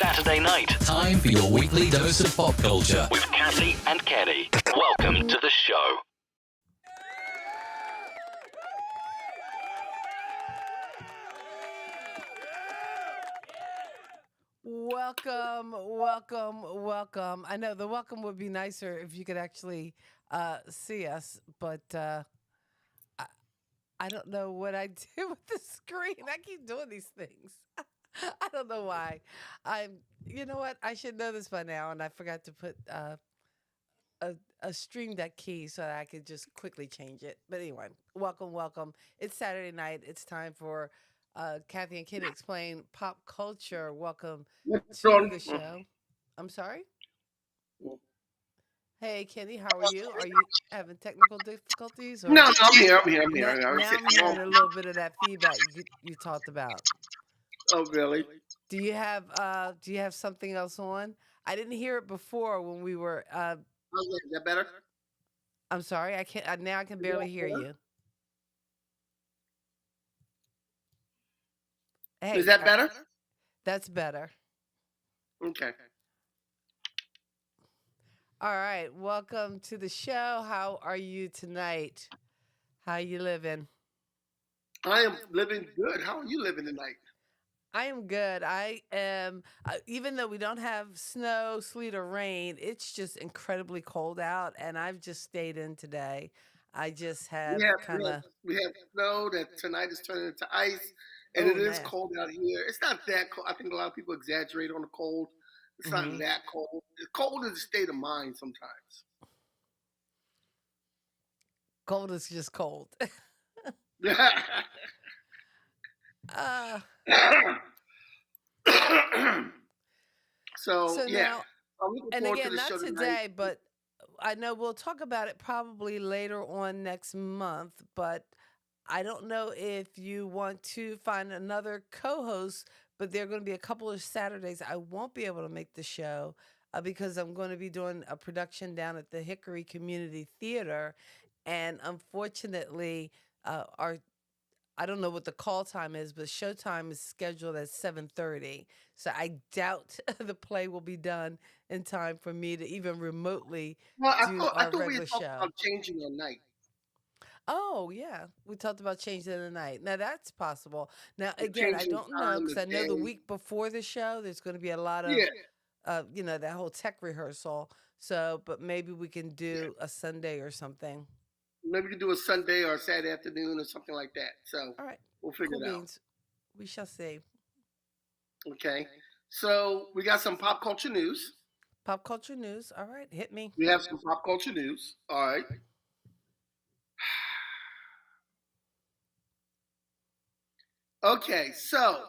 Saturday night. Time for your weekly dose of pop culture. With Kathy and Kenny. Welcome to the show. Welcome. I know the welcome would be nicer if you could actually see us, but I don't know what I did with the screen. I keep doing these things. I don't know why. You know what? I should know this by now, and I forgot to put a Stream Deck key so that I could just quickly change it. But anyway, welcome. It's Saturday night. It's time for Kathy and Kenny Explain Pop Culture. Welcome to the show. I'm sorry? Hey, Kenny, how are you? Are you having technical difficulties? Or? No, I'm here. Now I'm hearing a little bit of that feedback you talked about. Oh, really? Do you have something else on? I didn't hear it before when we were. Is that better? I'm sorry, I can't. Now I can barely hear you. Hey, is that better? That's better. Okay. All right, welcome to the show. How are you tonight? How you living? I am living good. How are you living tonight? I am good. I am, even though we don't have snow, sleet, or rain, it's just incredibly cold out, and I've just stayed in today. I just have we have snow that tonight is turning into ice, and it is cold out here. It's not that cold. I think a lot of people exaggerate on the cold. It's not that cold. Cold is a state of mind sometimes. Cold is just cold. So yeah. now, and again, not today, but I know we'll talk about it probably later on next month, but I don't know if you want to find another co-host, but there are going to be a couple of Saturdays I won't be able to make the show because I'm going to be doing a production down at the Hickory Community Theater, and unfortunately, I don't know what the call time is, but showtime is scheduled at 7:30. So I doubt the play will be done in time for me to even remotely do our regular show. About changing your night. Oh, yeah. We talked about changing the night. Now, that's possible. Now, again, I don't know because I know the week before the show, there's going to be a lot of, that whole tech rehearsal. So, but maybe we can do a Sunday or something. Maybe we can do a Sunday or a Saturday afternoon or something like that. So all right, we'll figure it out. We shall see. Okay. So we got some pop culture news. Pop culture news. All right, hit me. We have some pop culture news. All right. Okay, so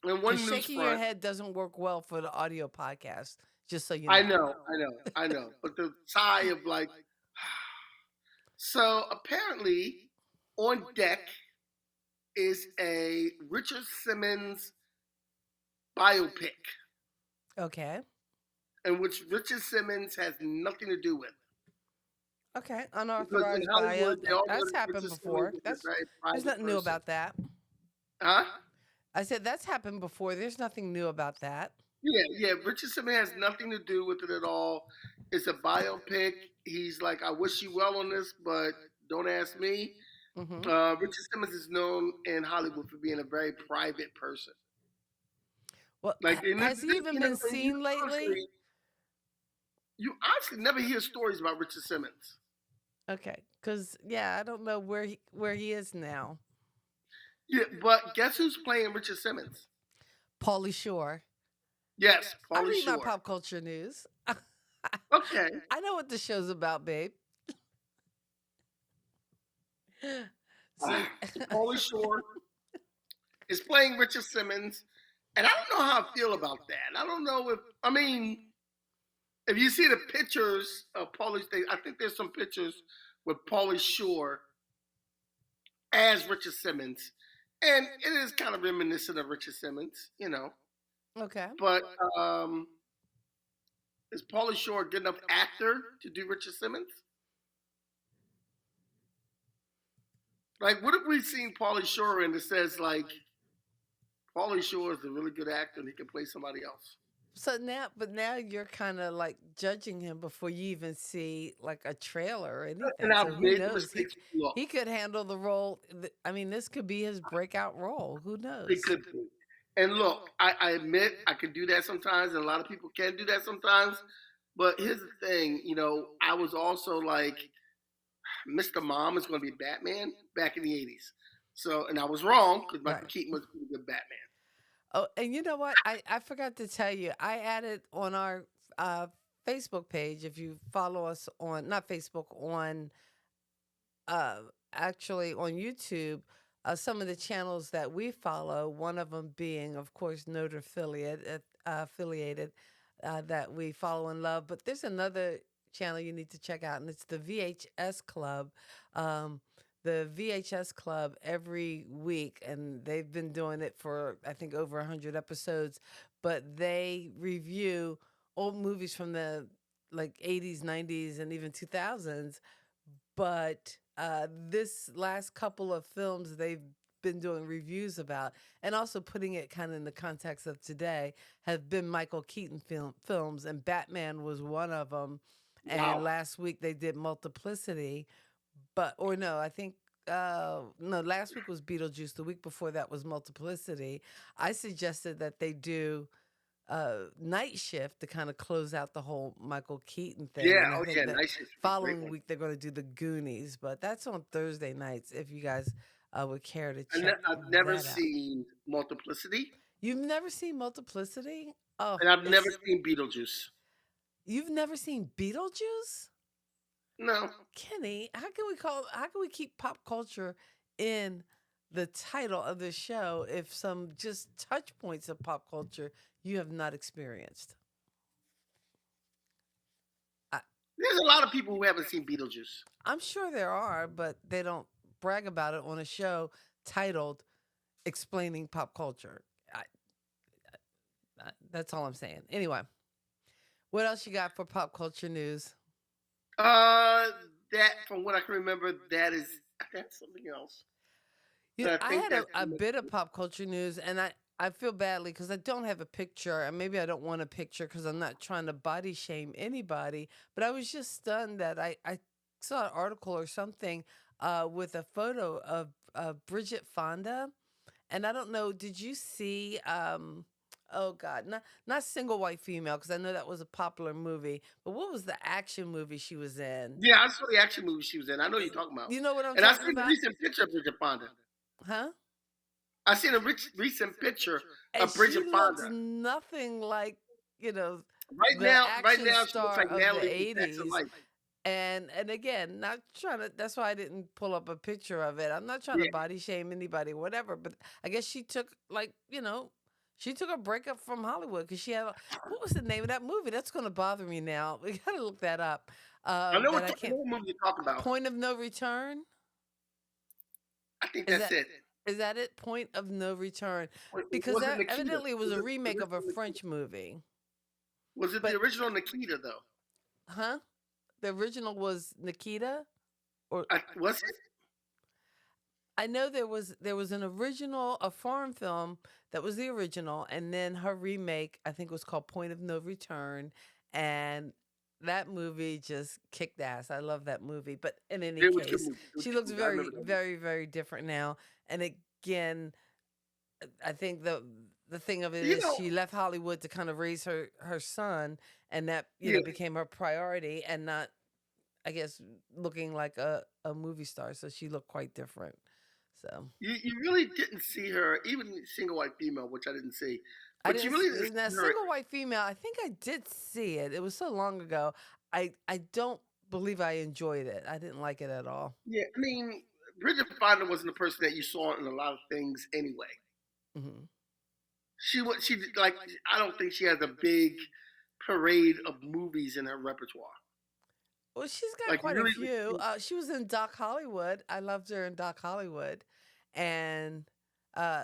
in one news shaking front, your head doesn't work well for the audio podcast. Just so you know. I know. But the sigh of like. So apparently, on deck is a Richard Simmons biopic. Okay. In which Richard Simmons has nothing to do with. Okay, unauthorized bio. That's happened before. There's nothing new about that. Huh? I said that's happened before. There's nothing new about that. Yeah. Richard Simmons has nothing to do with it at all. It's a biopic. He's like, I wish you well on this, but don't ask me. Mm-hmm. Richard Simmons is known in Hollywood for being a very private person. Well, has he even been seen lately? You honestly never hear stories about Richard Simmons. Okay, because I don't know where he is now. Yeah, but guess who's playing Richard Simmons? Pauly Shore. Yes, Pauly Shore. I read my pop culture news. Okay. I know what the show's about, babe. Pauly Shore is playing Richard Simmons, and I don't know how I feel about that. I don't know if you see the pictures of Pauly, I think there's some pictures with Pauly Shore as Richard Simmons, and it is kind of reminiscent of Richard Simmons, Okay. But is Pauly Shore a good enough actor to do Richard Simmons? Like, what if we seen Pauly Shore and it says like Pauly Shore is a really good actor, and he can play somebody else. So now you're kind of like judging him before you even see like a trailer or And anything. I've So who made the knows? mistakes. Look, He could handle the role. I mean, this could be his breakout role. Who it knows? could be. And look, I admit I can do that sometimes, and a lot of people can do that sometimes. But here's the thing, I was also like, Mr. Mom is going to be Batman back in the 80s. So, and I was wrong because Michael Right. Keaton was a pretty good Batman. Oh, and you know what? I forgot to tell you. I added on our uh, Facebook page. If you follow us on not Facebook on uh, actually on YouTube, some of the channels that we follow. One of them being, of course, Notre affiliated that we follow and love. But there's another channel you need to check out, and it's the VHS Club. Um, the VHS Club every week, and they've been doing it for I think over 100 episodes. But they review old movies from the like 80s, 90s, and even 2000s, but this last couple of films they've been doing reviews about and also putting it kind of in the context of today have been Michael Keaton films, and Batman was one of them. And Wow. last week they did Multiplicity, but or no, I think no, last week was Beetlejuice. The week before that was Multiplicity. I suggested that they do Night Shift to kind of close out the whole Michael Keaton thing. Yeah, And I oh think yeah, that nice. Great following one. week they're going to do the Goonies, but that's on Thursday nights if you guys would care to And check I've never that out. seen Multiplicity, You've never seen Multiplicity? Oh, and I've never it's seen Beetlejuice. you've never seen Beetlejuice? No. Kenny, how can we keep pop culture in the title of the show if some just touch points of pop culture you have not experienced? I, There's a lot of people who haven't seen Beetlejuice. I'm sure there are, but they don't brag about it on a show titled "Explaining Pop Culture." That's all I'm saying. Anyway, what else you got for pop culture news? Uh, that from what I can remember, that's something else. But I I think had that's a bit of pop culture news, and I feel badly because I don't have a picture, and maybe I don't want a picture because I'm not trying to body shame anybody. But I was just stunned that I saw an article or something with a photo of Bridget Fonda, and I don't know. Did you see? Oh God, not Single White Female, because I know that was a popular movie. But what was the action movie she was in? Yeah, I saw the action movie she was in. I know you're talking about. You know what I'm And I talking seen a about? recent picture of Bridget Fonda. Huh? I seen a recent picture And of she Bridget looks Fonda. nothing like, you know, Right the now, action she looks star like of the Natalie from Facts of 80s. Life. And again, not trying to, that's why I didn't pull up a picture of it. I'm not trying to Yeah, body shame anybody, whatever, but I guess she took like, she took a breakup from Hollywood because she had, what was the name of that movie? That's going to bother me now. We got to look that up. I know That I I know can't, what movie you're talking about. Point of No Return? I think Is that's that, it. is that it? Point of No Return. Because Was it that Nikita? evidently was Was a it the remake of a original Nikita? French movie. Was it the But, original Nikita though? huh? The original was Nikita? Or Was it? I know there was an original, a foreign film that was the original, and then her remake I think was called Point of No Return, and that movie just kicked ass. I love that movie. But in any It was a good case, movie. It was a she good looks movie. I very, remember that movie. very, very different now. And again, I think the thing of it You is know, she left Hollywood to kind of raise her son, and that yeah, became her priority, and not, I guess, looking like a movie star. So she looked quite different. So you really didn't see her, even Single White Female, which I didn't see, I but you didn't really didn't now see her. Single White Female. I think I did see it. It was so long ago. I don't believe I enjoyed it. I didn't like it at all. Yeah, I mean, Bridget Fonda wasn't the person that you saw in a lot of things anyway. Hmm. She like, I don't think she has a big parade of movies in her repertoire. Well, she's got Like quite a really, few. She was in Doc Hollywood. I loved her in Doc Hollywood, and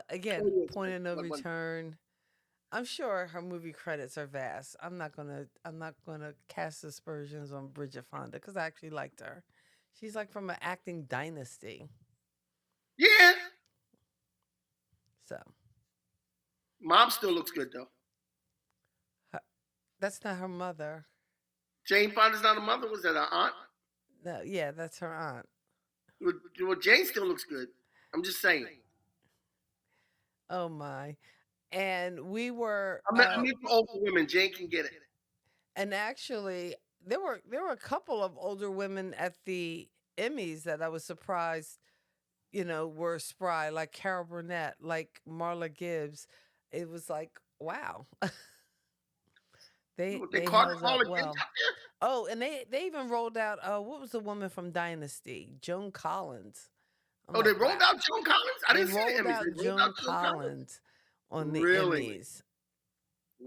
again, Point of No like one. Return. I'm sure her movie credits are vast. I'm not gonna cast aspersions on Bridget Fonda because I actually liked her. She's like from an acting dynasty. Yeah, So Mom still looks good though. Her- That's not her mother. Jane Fonda's not a mother. Was that her aunt? No, yeah, that's her aunt. Well, Jane still looks good. I'm just saying. Oh my. And we were I mean, for older women, Jane can get it. and actually there were a couple of older women at the Emmys that I was surprised, were spry, like Carol Burnett, like Marla Gibbs. It was like, wow. they They they caught held Paula up Gibbs well. out there. Oh, and they even rolled out what was the woman from Dynasty? Joan Collins. I'm Oh, they like, rolled wow. out Joan Collins. I They didn't see the rolled Emmys. out They rolled out Joan Joan Collins. Collins on the Really? Emmys.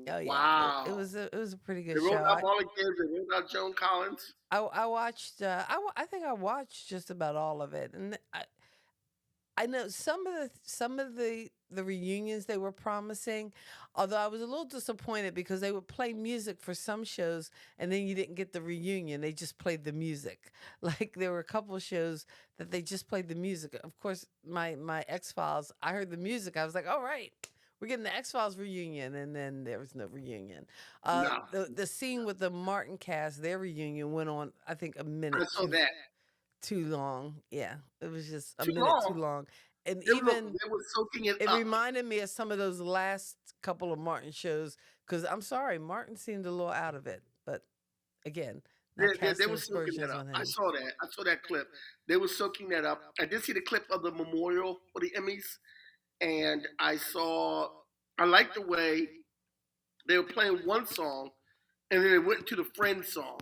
Oh yeah, it Wow. was a pretty They good rolled show. out Marla Gibbs. They rolled out Joan Collins. I watched. I think I watched just about all of it, and I know some of the reunions they were promising. Although I was a little disappointed because they would play music for some shows, and then you didn't get the reunion. They just played the music. Like there were a couple of shows that they just played the music. Of course, my X Files. I heard the music. I was like, all right. We're getting the X Files reunion, and then there was no reunion. No, The scene with the Martin cast, their reunion went on, I think, a I minute saw that. too long. Yeah, it was just a Too minute too long. long, and They even were soaking it it up. reminded me of some of those last couple of Martin shows. Because I'm sorry, Martin seemed a little out of it, but again, not They casting were soaking that aspersions up. on I him. saw that. I saw that clip. They were soaking that up. I did see the clip of the memorial for the Emmys, and I liked the way they were playing one song, and then they went into the Friends song,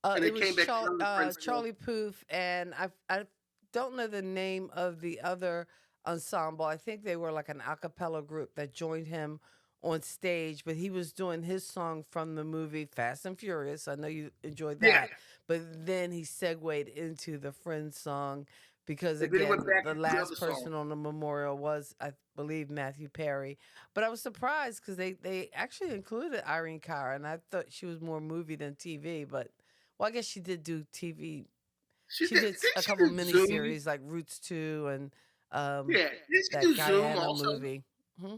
and they It was came back to another Friends song. Charlie Puth, and I don't know the name of the other ensemble. I think they were like an a cappella group that joined him on stage, but he was doing his song from the movie Fast and Furious. I know you enjoyed Yeah, that, but then he segued into the Friends song because and then he went again, back the into the last other song. person on the memorial was, I believe, Matthew Perry. But I was surprised because they actually included Irene Cara, and I thought she was more movie than TV. But well, I guess she did do TV. She She did. did Did a she couple do Zoom? miniseries like Roots 2 and um, Yeah, did she that do Zoom Guyana also? movie. Hmm?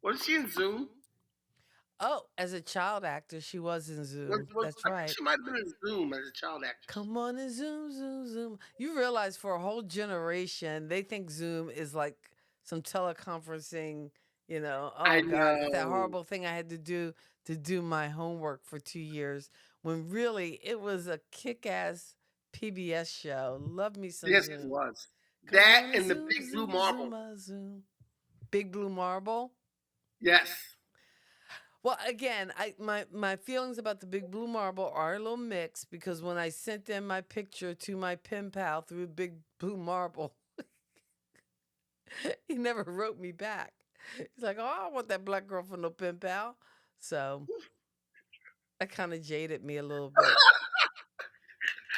Was she in Zoom? Oh, as a child actor, she was in Zoom. That's I think right. she might have been in Zoom as a child actress. Come on and zoom, zoom, zoom. You realize for a whole generation, they think Zoom is like some teleconferencing, I oh God, it's that know. horrible thing I had to do my homework for 2 years when really it was a kick ass PBS show. Love me some Yes, it Zoom. was. Come That on and and the zoom, Big Blue zoom, Marble. zoom, zoom. Big Blue Marble. Yes. Well, again, my feelings about the Big Blue Marble are a little mixed because when I sent in my picture to my pen pal through Big Blue Marble, he never wrote me back. He's like, "Oh, I don't want that black girl for no pen pal." So that kind of jaded me a little bit.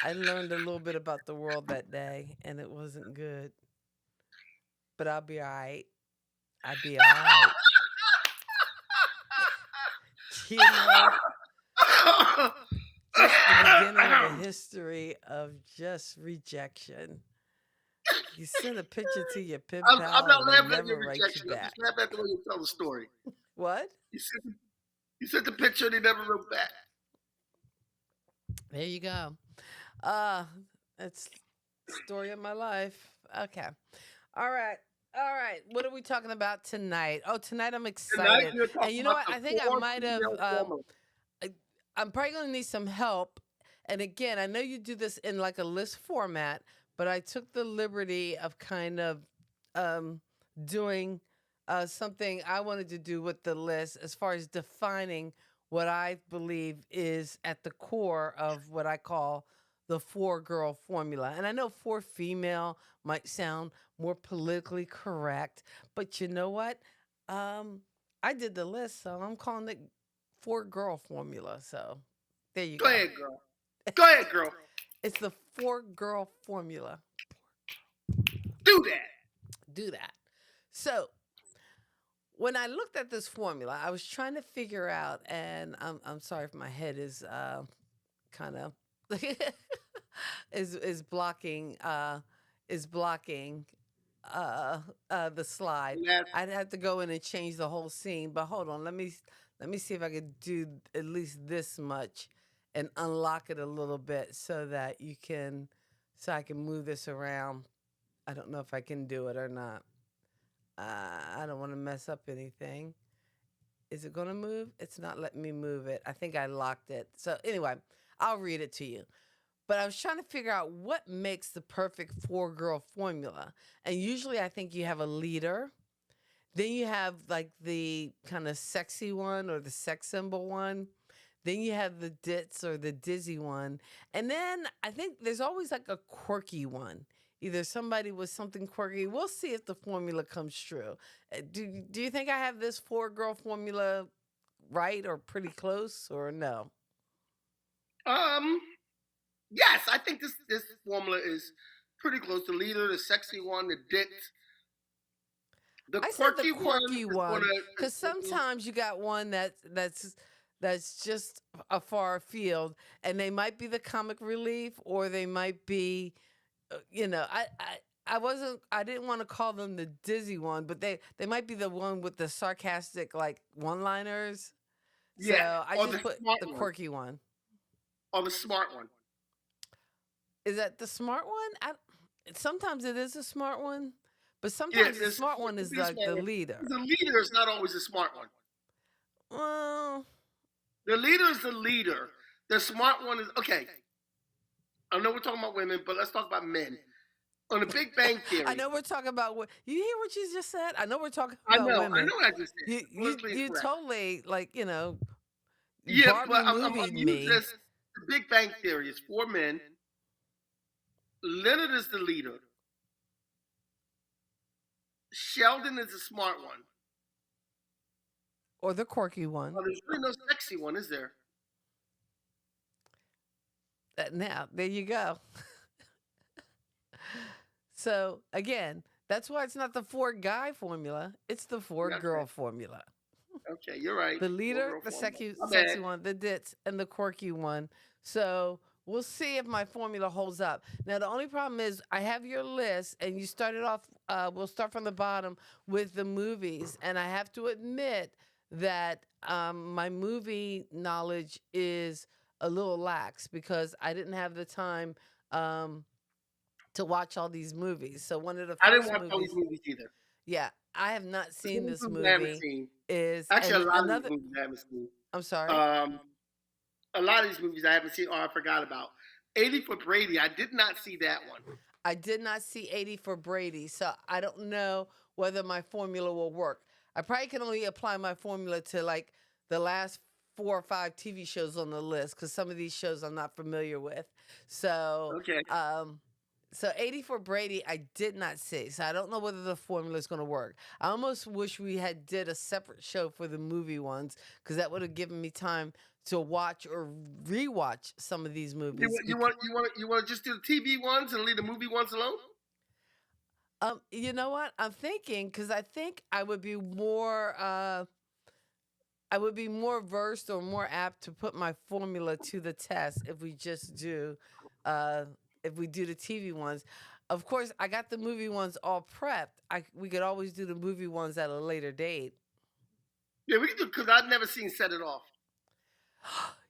I learned a little bit about the world that day, and it wasn't good. But I'll be all right. I'll be all right. You know, just the beginning of a history of just rejection. You send a picture to your pen I'm pal not and they laughing at your never write you rejection. I'm back. just laughing at the way you tell the story. What? You sent the picture and he never wrote back. There you go. Uh, that's the story of my life. Okay. All right. All right. What are we talking about tonight? Oh, tonight I'm Tonight excited. you're And talking you know about what? the I think I four might have female formula. I- I'm probably going to need some help. And again, I know you do this in like a list format, but I took the liberty of kind of doing something I wanted to do with the list as far as defining what I believe is at the core of what I call the four girl formula. And I know four female might sound more politically correct, but you know what? I did the list, so I'm calling it four girl formula. So there you Go go. ahead, girl. Go ahead, girl. It's the four girl formula. Do that. Do that. So when I looked at this formula, I was trying to figure out, and I'm sorry if my head is kind of is blocking the slide. Yes. I'd have to go in and change the whole scene. But hold on, let me see if I could do at least this much and unlock it a little bit so I can move this around. I don't know if I can do it or not. I don't want to mess up anything. Is it going to move? It's not letting me move it. I think I locked it. So anyway, I'll read it to you. But I was trying to figure out what makes the perfect four-girl formula. And usually I think you have a leader. Then you have like the kind of sexy one or the sex symbol one. Then you have the ditz or the dizzy one. And then I think there's always like a quirky one. Either somebody with something quirky. We'll see if the formula comes true. Do you think I have this four-girl formula right or pretty close or no? Yes, I think this formula is pretty close. The leader, the sexy one, the ditz. The I said the quirky quirky one one because sometimes you got one that's just a far field, and they might be the comic relief, or they might be, I didn't want to call them the dizzy one, but they might be the one with the sarcastic like one-liners. So yeah, I or just the put smart the one, quirky one. or the smart one. Is that the smart one? Sometimes it is a smart one, but Yeah, sometimes the smart one is the like smart the one. leader. The leader is not always the smart one. Well, The leader is the leader. The smart one is okay. I know we're talking about women, but let's talk about men. On the Big Bang I Theory, know we're talking about what you hear what you just said. I know we're talking I about know women. what I just said. You you Politically you incorrect. totally Yeah, Barbie but I'm movied using me. this. The Big Bang Theory is four men. Leonard is the leader. Sheldon is the smart one. Or the quirky one. Oh, there's really no sexy one, is there? Now there you go. So again, that's why it's not the four guy formula. It's the four girl Okay, formula. okay, you're right. The Four leader, girl the formula. My sexy bad. one, the ditz, and the quirky one. So we'll see if my formula holds up. Now the only problem is I have your list, and you started off. We'll start from the bottom with the movies, and I have to admit that my movie knowledge is a little lax because I didn't have the time to watch all these movies. So one of the I didn't first watch all these movies, movies either. yeah, I have not Some seen of these this movies I haven't movie. seen. Is Actually, and a lot of these another. movies I haven't seen. I'm sorry. Um, a lot of these movies I haven't seen or I forgot about. 80 for Brady, I did not see that one. I did not see 80 for Brady, so I don't know whether my formula will work. I probably can only apply my formula to like the last 4 or 5 TV shows on the list because some of these shows I'm not familiar with. So, Okay. so 80 for Brady, I did not see. So I don't know whether the formula is going to work. I almost wish we had did a separate show for the movie ones because that would have given me time to watch or rewatch some of these You, movies. you want to just do the TV ones and leave the movie ones alone? You know what? I'm thinking because I think I would be more versed or more apt to put my formula to the test if we just do if we do the TV ones. Of course, I got the movie ones all prepped. We could always do the movie ones at a later date. Yeah, we can do because I've never seen Set It Off.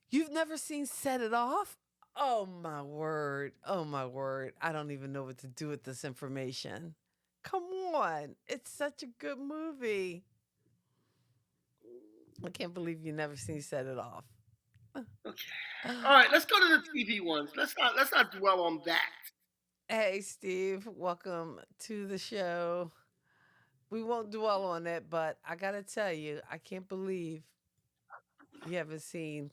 You've never seen Set It Off? Oh my word. Oh my word. I don't even know what to do with this information. Come on. It's such a good movie. I can't believe you never seen Set It Off. Okay. All right, let's go to the TV ones. Let's not dwell on that. Hey Steve, welcome to the show. We won't dwell on it, but I gotta tell you, I can't believe you haven't seen.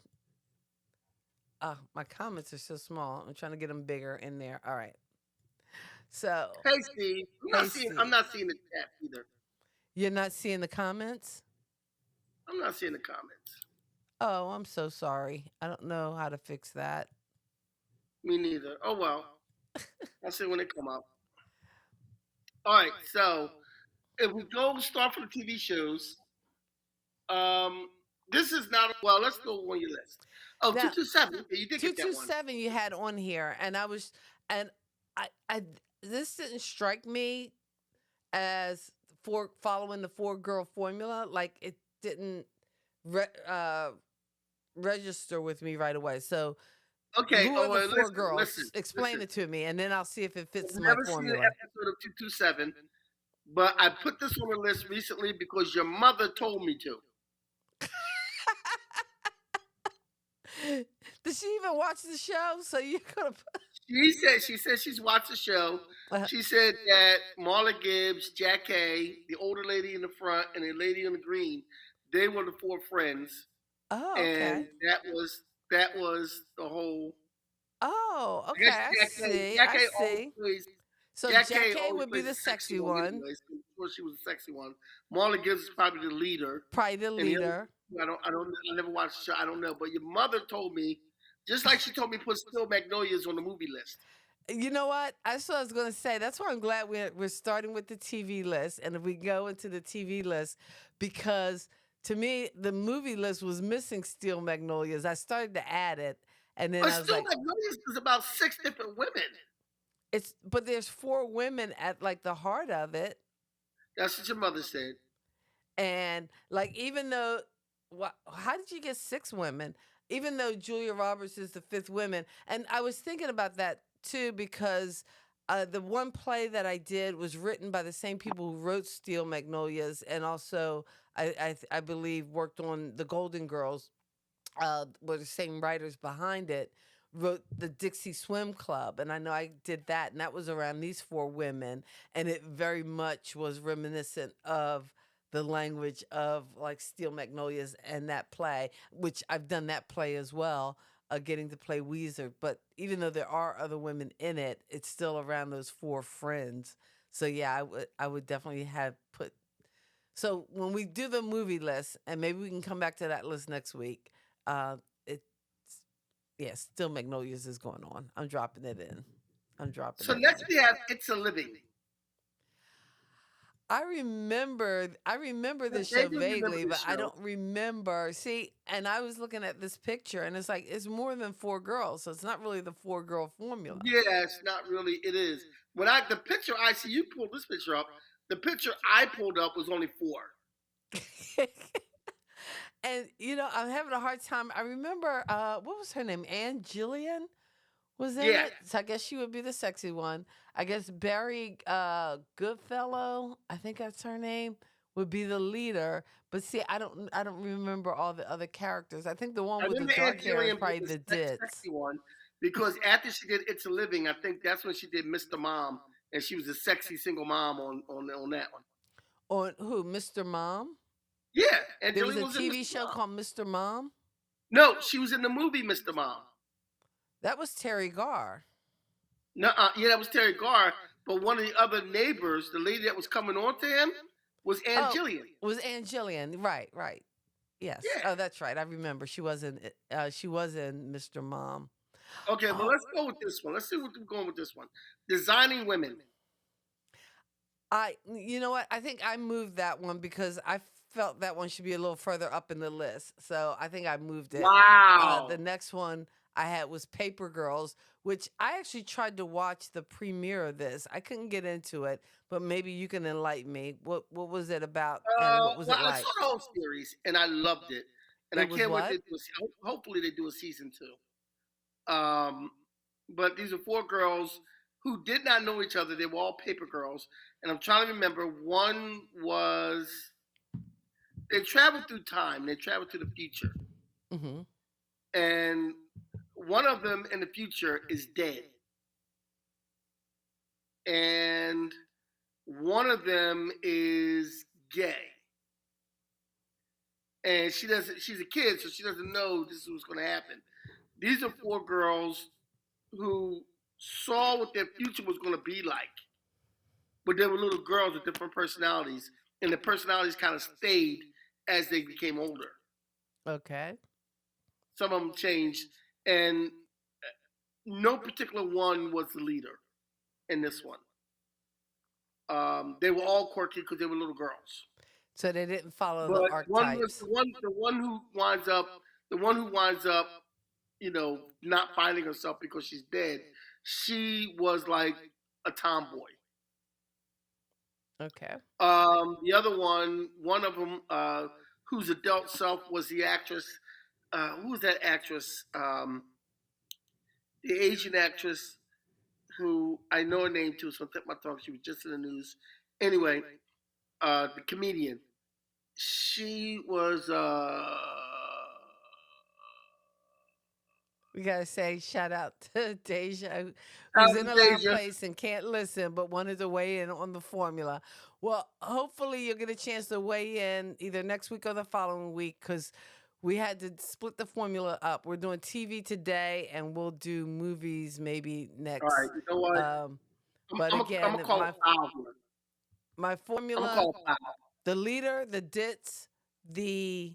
My comments are so small. I'm trying to get them bigger in there. All right. So, Hey Steve, hey I'm Steve, not seeing the chat either. you're not seeing the comments? I'm not seeing the comments. Oh, I'm so sorry. I don't know how to fix that. Me neither. Oh well. I'll see when they come up. All right, so if we go start for the TV shows, this is not well. Let's go on your list. Oh, Now, 227. Okay, you did get that one. 227 you had on here, and I was, and I this didn't strike me as following the 4-girl formula. Like it didn't register with me right away. So Okay. who Oh, are the well, 4 listen. girls? Explain it to me, and then I'll see if it fits I've my never seen an formula. episode of 227, but I put this on the list recently because your mother told me to. Did she even watch the show? So you're gonna. She said she's watched the show. She said that Marla Gibbs, Jack Kay, the older lady in the front, and the lady in the green, they were the 4 friends, Oh, and okay. that was the whole. Oh, I okay. guess I Jack Kay, see. Jack I Kay see. always So Jack Kay Jackie always would be plays the the sexy sexy one one, anyways. Of course, she was the sexy one. Marla Gibbs is probably the leader, probably the and the other leader. I never watched the show. I don't know, but your mother told me, just like she told me, put Still Magnolias on the movie list. You know what? That's what I was going to say. That's why I'm glad we're starting with the TV list, and if we go into the TV list, because to me the movie list was missing Steel Magnolias. I started to add it, and then But I was Still like, Magnolias is about 6 different women. but there's 4 women at like the heart of it, That's what your mother said. and like even though, how did you get 6 women? Even though Julia Roberts is the 5th woman, and I was thinking about that too because the one play that I did was written by the same people who wrote Steel Magnolias, and also I believe worked on the Golden Girls. Were the same writers behind it. Wrote the Dixie Swim Club, and I know I did that, and that was around these 4 women, and it very much was reminiscent of the language of like Steel Magnolias and that play, which I've done that play as well, getting to play Weezer. But even though there are other women in it, it's still around those 4 friends. So yeah, I would definitely have put. So when we do the movie list, and maybe we can come back to that list next week. It's yeah, Still Magnolias is going on. I'm dropping it in. I'm dropping So it next in. we have It's a Living. I remember this show Maybe you remember vaguely, this but I show. don't remember. See, and I was looking at this picture, and it's like it's more than 4 girls, so it's not really the 4-girl formula. Yeah, it's not really. It is. The picture I see, you pulled this picture up. The picture I pulled up was only 4. And I'm having a hard time. I remember what was her name? Ann Jillian was in Yeah. it. So I guess she would be the sexy one. I guess Barry Goodfellow, I think that's her name, would be the leader. But see, I don't remember all the other characters. I think the one I with the remember dark hair is Angelian probably being the the Ditz. sexy one because after she did It's a Living, I think that's when she did Mr. Mom, and she was a sexy single mom on that one. On who? Mr. Mom? Yeah, There was Angelian a was in TV Mr. show Mom. called Mr. Mom. No, she was in the movie Mr. Mom. That was Terry Garr. No, yeah, that was Terry Garr. But one of the other neighbors, the lady that was coming on to him, was Oh, Angelian. was Ann Jillian. Right. Yes. Yeah. Oh, that's right. I remember. She was in Mr. Mom. Okay, well, Oh, let's go with this one. Let's see what we're going with this one. Designing Women. you know what? I think I moved that one because I felt that one should be a little further up in the list. So I think I moved it. Wow. The next one I had was Paper Girls, which I actually tried to watch the premiere of this. I couldn't get into it, but maybe you can enlighten me. What was it about, and what was Well, it I like? saw the whole series and I loved it, and I It was can't wait to what? do. Hopefully, they do a season 2. But these are 4 girls who did not know each other. They were all paper girls, and I'm trying to remember. One was they traveled through time. They traveled to the future, Mm-hmm. and one of them in the future is dead, and one of them is gay. And she doesn't. She's a kid, so she doesn't know this is what's going to happen. These are 4 girls who saw what their future was going to be like, but they were little girls with different personalities, and the personalities kind of stayed as they became older. Okay. Some of them changed, and no particular one was the leader in this one. They were all quirky because they were little girls. So they didn't follow the But one was archetypes. the one who winds up, not finding herself because she's dead. She was like a tomboy. Okay. The other one of them, whose adult self was the actress. Who was that actress? The Asian actress who I know her name too, so I'll take my tongue. She was just in the news. Anyway, the comedian. She was. We gotta say shout out to Deja, who's in a loud Anastasia. place and can't listen, but wanted to weigh in on the formula. Well, hopefully you'll get a chance to weigh in either next week or the following week, because we had to split the formula up. We're doing TV today, and we'll do movies maybe All right, next. you know what? Um, but I'm again, gonna call it foul. my I'm gonna formula: call it foul. the leader, the ditz, the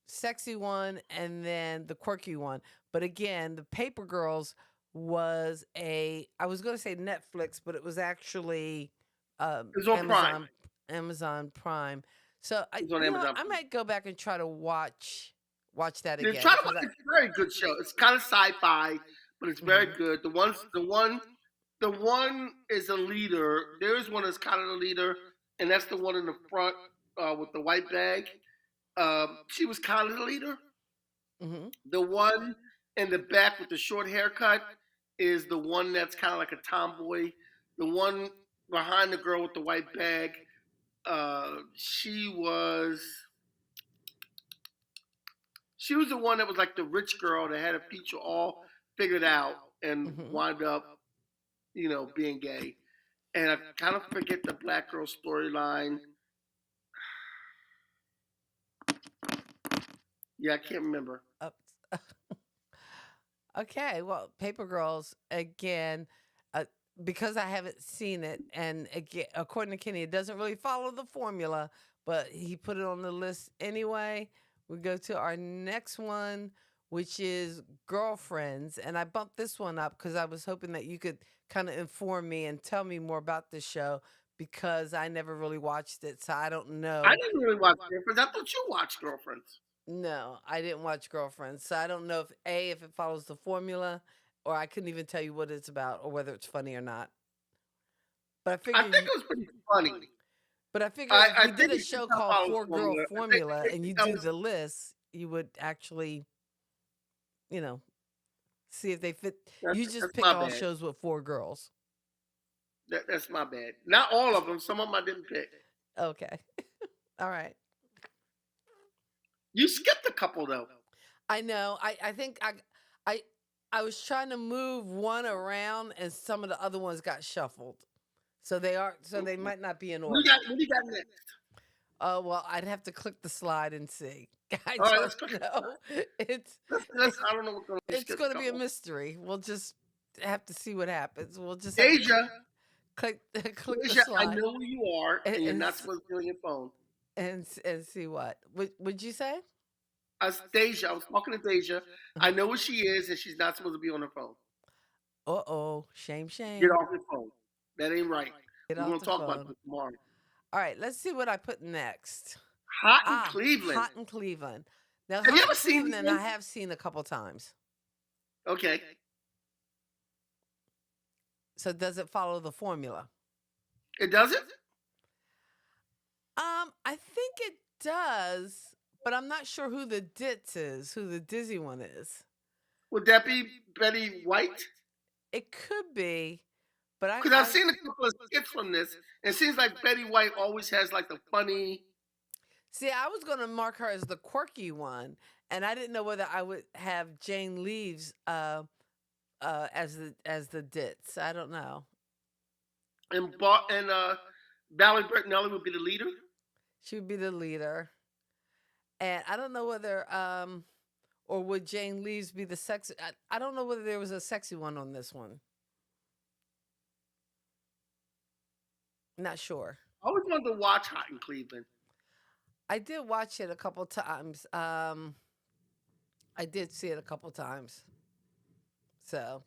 sexy one, and then the quirky one. But again, the Paper Girls was I was going to say Netflix, but it was actually It's on Prime. Amazon Prime. So It's on Amazon I Prime. might go back and try to watch that They again try to. because It's a very good show. It's kind of sci-fi, but it's very Mhm. good. The one is a leader. There is one that's kind of the leader, and that's the one in the front with the white bag. She was kind of the leader. Mhm. The one in the back with the short haircut is the one that's kind of like a tomboy. The one behind the girl with the white bag, she was the one that was like the rich girl that had a future all figured out and Mhm. wound up, being gay. And I kind of forget the black girl storyline. Yeah, I can't remember. Up. Okay, well, Paper Girls again, uh, because I haven't seen it, and again, according to Kenny, it doesn't really follow the formula, but he put it on the list anyway. We go to our next one, which is Girlfriends, and I bumped this one up because I was hoping that you could kind of inform me and tell me more about the show because I never really watched it, so I don't I know. didn't really watch Girlfriends. I thought you watched Girlfriends. No, I didn't watch Girlfriends, so I don't know if it follows the formula, or I couldn't even tell you what it's about or whether it's funny or not. But I I figured, think it was pretty funny. but I figured if I we did think a it should show tell called follow Four Girl formula. Formula and you That do was the list, you would actually, you know, see if they fit. You just that's pick my all bad. shows with four girls. That's my bad. Not all of them. Some of them I didn't pick. Okay, all right. You skipped a couple though. I know. I think I I was trying to move one around, and some of the other ones got shuffled. So they might not be in order. What do you got next? Oh, well, I'd have to click the slide and see. I All right, don't let's go. know. It's I don't know what's going to it's skip a going to be a couple. mystery. We'll just have to see what happens. We'll just have to Deja, click click the Deja, I slide know who you are, and and you're and not s- supposed to be on your phone. and see what. Would you say? Deja, I was talking to Deja. I Mhm. know who she is, and she's not supposed to be on her phone. Uh-oh. Shame, Get shame. off your phone. That ain't right. Get We're off going to the talk about phone. this tomorrow. All right, let's see what I put next. Hot in Ah, Cleveland. Hot in Cleveland. Now, Have you Hot ever in seen this Cleveland, I one? have seen a couple times. Okay. So does it follow the formula? It doesn't? I think it does, but I'm not sure who the ditz is, who the dizzy one is. Would that be Betty White? It could be, but Because I've seen a couple of skits from this. And it seems like Betty White always has like the funny. see. I was going to mark her as the quirky one, and I didn't know whether I would have Jane Leaves as the ditz. I don't know. And Valerie Bertinelli would be the leader. She would be the leader, and I don't know whether or would Jane Leaves be the sexy? I don't know whether there was a sexy one on this one. Not sure. I always wanted to watch Hot in Cleveland. I did watch it a couple times. I did see it a couple times. So,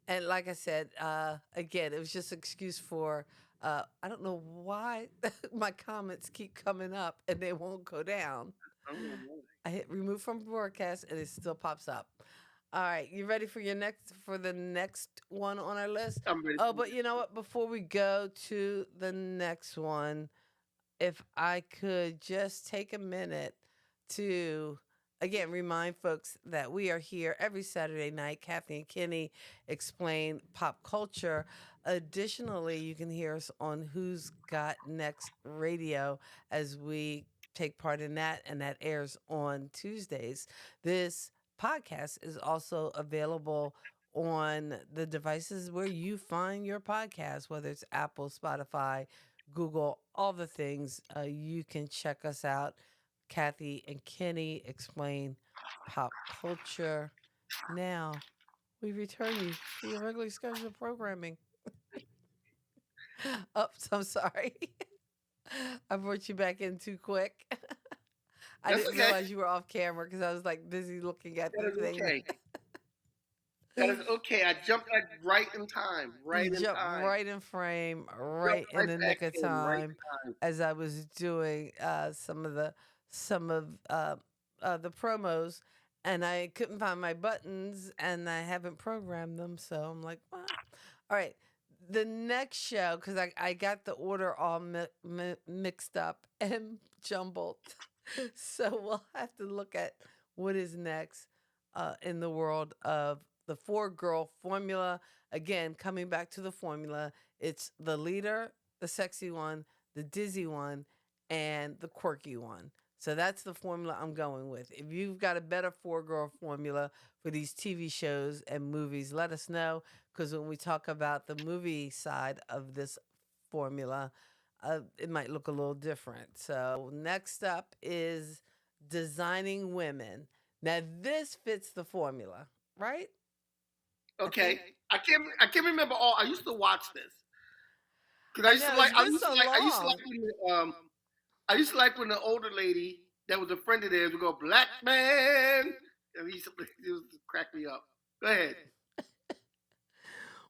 and like I said, again, it was just an excuse for. I don't know why my comments keep coming up and they won't go down. I don't know. I hit remove from broadcast and it still pops up. All right, you ready for the next one on our list? I'm ready Oh, for but this. you know what? Before we go to the next one, if I could just take a minute to again remind folks that we are here every Saturday night. Kathy and Kenny explain pop culture. Additionally, you can hear us on Who's Got Next Radio as we take part in that, and that airs on Tuesdays. This podcast is also available on the devices where you find your podcast, whether it's Apple, Spotify, Google, all the things. You can check us out. Kathy and Kenny explain pop culture. Now, we return you to your regularly scheduled programming. Oops, I'm sorry. I brought you back in too quick. I That's didn't okay. realize you were off camera because I was like busy looking at That the is thing. okay. That is okay. I jumped back right in time. You Right in jumped time. right in frame, Jumped right in right the back nick of in. Right time, in time. as I was doing some of the promos, and I couldn't find my buttons, and I haven't programmed them, so I'm like, well. All right. The next show, because I got the order all mixed up and jumbled, so we'll have to look at what is next in the world of the four girl formula. Again, coming back to the formula, it's the leader, the sexy one, the dizzy one, and the quirky one. So that's the formula I'm going with. If you've got a better four girl formula for these TV shows and movies, let us know. Because when we talk about the movie side of this formula, it might look a little different. So next up is designing women. Now this fits the formula, right? I Okay. think. I can't remember all. I used to watch this because I know it's been so I used to like long. when I used to like when the older lady that was a friend of theirs would go black man. And he used to crack me up. Go ahead.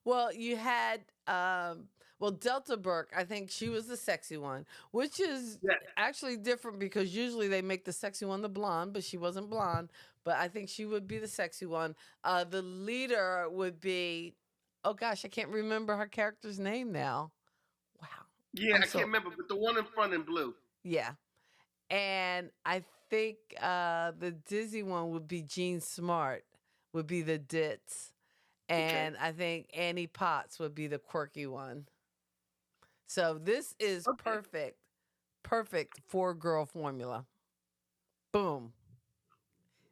Well, you had Delta Burke. I think she was the sexy one, which is Yeah. actually different because usually they make the sexy one the blonde, but she wasn't blonde. But I think she would be the sexy one. The leader would be, oh gosh, I can't remember her character's name now. Wow, Yeah, I'm I can't so remember, but the one in front in blue. yeah. And I think the dizzy one would be Jean Smart, would be the ditz. Okay. And I think Annie Potts would be the quirky one. So this is Okay. perfect four girl formula. Boom.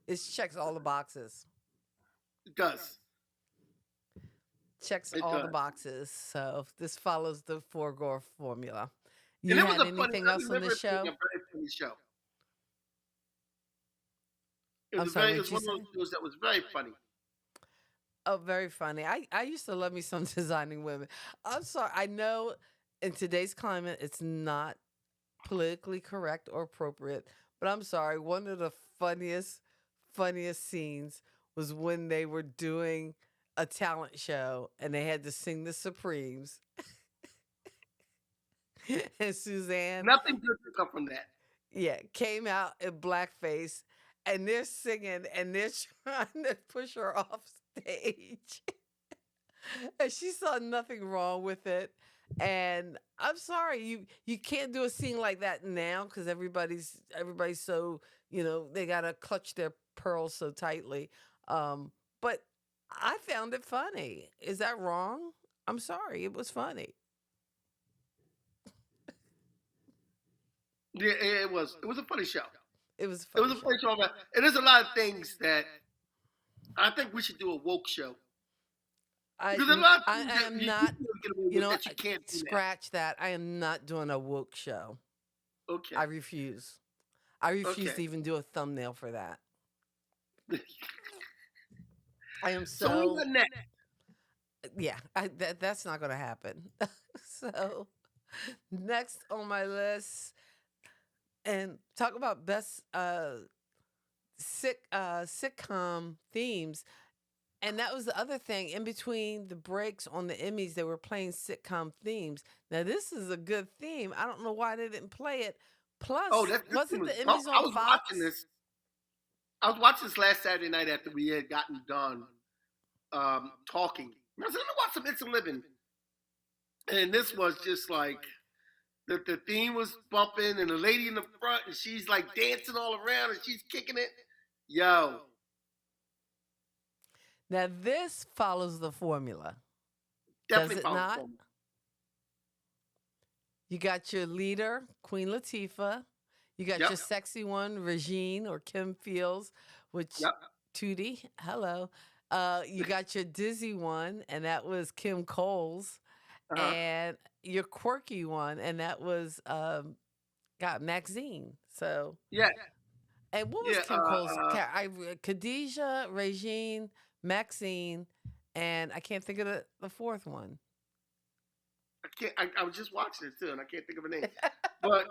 It checks all the boxes. It does. Checks It all the does. boxes. So this follows the four girl formula. And You it was had a funny. anything I else on remember this it being a show? very funny show. It I'm was a sorry, very. It what was you one of say? those shows that was very funny. Oh, very funny. I used to love me some designing women. I'm sorry. I know in today's climate it's not politically correct or appropriate, but I'm sorry. One of the funniest scenes was when they were doing a talent show and they had to sing the Supremes. And Suzanne, Nothing good to come from that. yeah, came out in blackface and they're singing and they're trying to push her off stage. And she saw nothing wrong with it. And I'm sorry, you can't do a scene like that now because everybody's so they gotta clutch their pearls so tightly. But I found it funny. Is that wrong? I'm sorry, it was funny. Yeah, it was. It was a funny show. It was a It was funny a show. funny show. But it is a lot of things that I think we should do a woke show I because there's a lot of I things I that am you not. can get away You with know, that you can't do now. scratch that. I am not doing a woke show. Okay. I refuse. I refuse Okay. to even do a thumbnail for that. I am So who's so the next? yeah. That's not going to happen. So next on my list, and talk about best sitcom themes. And that was the other thing. In between the breaks on the Emmys, they were playing sitcom themes. Now this is a good theme. I don't know why they didn't play it. Oh, Plus, that this thing wasn't was. the Emmys I on was watching Fox? this. I was watching this last Saturday night after we had gotten done talking. I said, let me watch some It's a Living. And this was just like the theme was bumping, and the lady in the front, and she's like dancing all around, and she's kicking it. Yo, Now this follows the formula, does definitely it found not? fun. You got your leader, Queen Latifah. You got Yep, your sexy one, Regine or Kim Fields, which yep. Tootie, hello. You got your dizzy one, and that was Kim Coles, Uh-huh. and your quirky one, and that was got Maxine. So, Yeah, and what was yeah. Kim Coles? Khadijah, Regine, Maxine, and I can't think of the fourth one. I can't. I was just watching it too, and I can't think of her name. But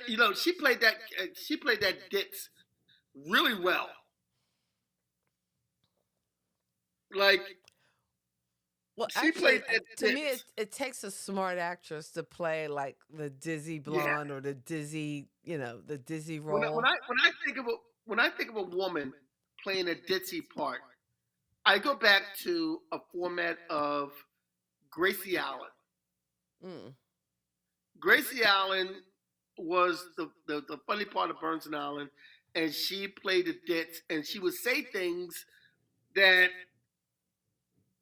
you know, she played that. She played that ditz really well. Like Well, she actually, played that to me, ditz. it takes a smart actress to play like the dizzy Yeah. blonde or the dizzy, the dizzy When I, when role. I when I think of a when I think of a woman playing a ditzy part, I go back to a format of Gracie Allen. Mm. Gracie Allen was the funny part of Burns and Allen, and she played the ditz, and she would say things that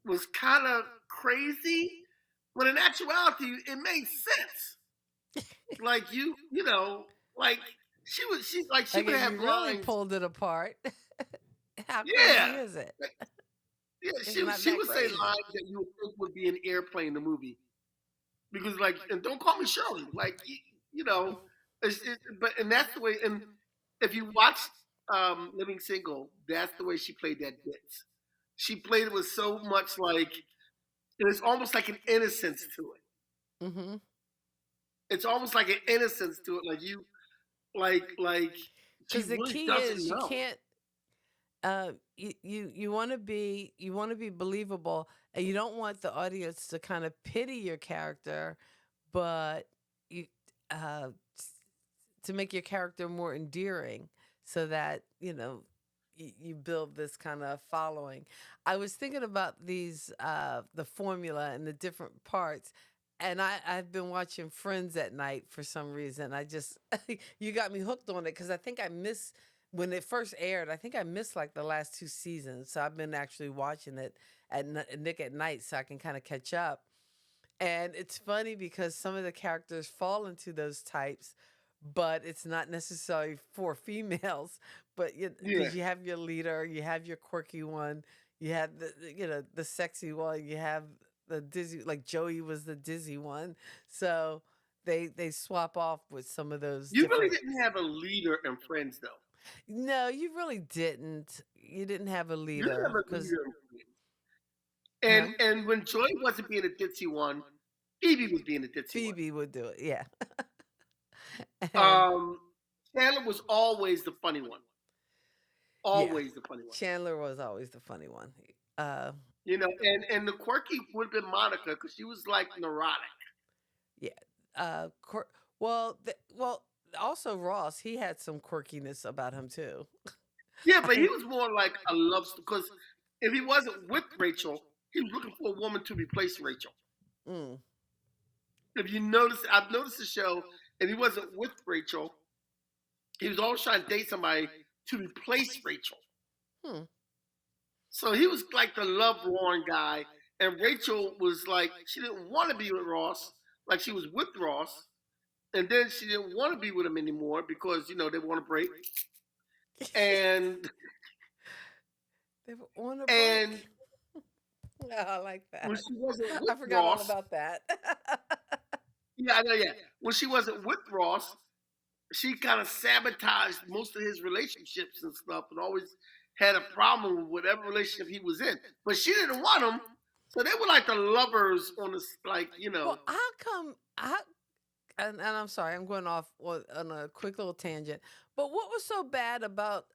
was kind of crazy, but in actuality, it made sense. Like like she Like would if have you really lines. pulled it apart, how crazy Yeah, is it? like, yeah. It's She not she that would say crazy. lines that you would think would be an airplane, the movie, because like, and don't call me Shirley. Like you know, but and that's the way. And if you watch Living Single, that's the way she played that ditz. She played it with so much like, and it's almost like an innocence to it. Mm-hmm. It's almost like an innocence to it. Like you, like she Because the really key doesn't is you know. can't. You want to be believable, and you don't want the audience to kind of pity your character, but you uh, to make your character more endearing, so that you build this kind of following. I was thinking about these the formula and the different parts. And I've been watching Friends at night for some reason. I just, you got me hooked on it because I think I missed, when it first aired, I think I missed like the last two seasons. So I've been actually watching it Nick at night so I can kind of catch up. And it's funny because some of the characters fall into those types, but it's not necessarily for females. But Yeah. because you have your leader, you have your quirky one, you have the sexy one, you have the dizzy, like Joey was the dizzy one. So they swap off with some of those You really different. didn't have a leader in Friends, though. No, you really didn't. You didn't have a You didn't have leader a because, leader in Friends. huh? And when Joy wasn't being a ditzy one, Phoebe was being a ditzy one. Phoebe would do it, yeah. And Um, Chandler was always the funny one. yeah, Always the funny one. Chandler was always the funny one. Uh, You know, and the quirky would have been Monica because she was like neurotic. yeah. Well, also Ross, he had some quirkiness about him too. Yeah, but he I was more like a love because if he wasn't with Rachel, he was looking for a woman to replace Rachel. mm, If you notice, I've noticed the show, and he wasn't with Rachel. He was always trying to date somebody to replace Rachel. hmm. So he was like the love Lauren guy, and Rachel was like she didn't want to be with Ross, like she was with Ross, and then she didn't want to be with him anymore because they want to break. And They were on a and break. I like when that. she wasn't I with forgot all Ross, about that. yeah, I know, yeah. When she wasn't with Ross, she kind of sabotaged most of his relationships and stuff, and always had a problem with whatever relationship he was in. But she didn't want him, so they were like the lovers on this, Well, how come? And I'm sorry, I'm going off on a quick little tangent. But what was so bad about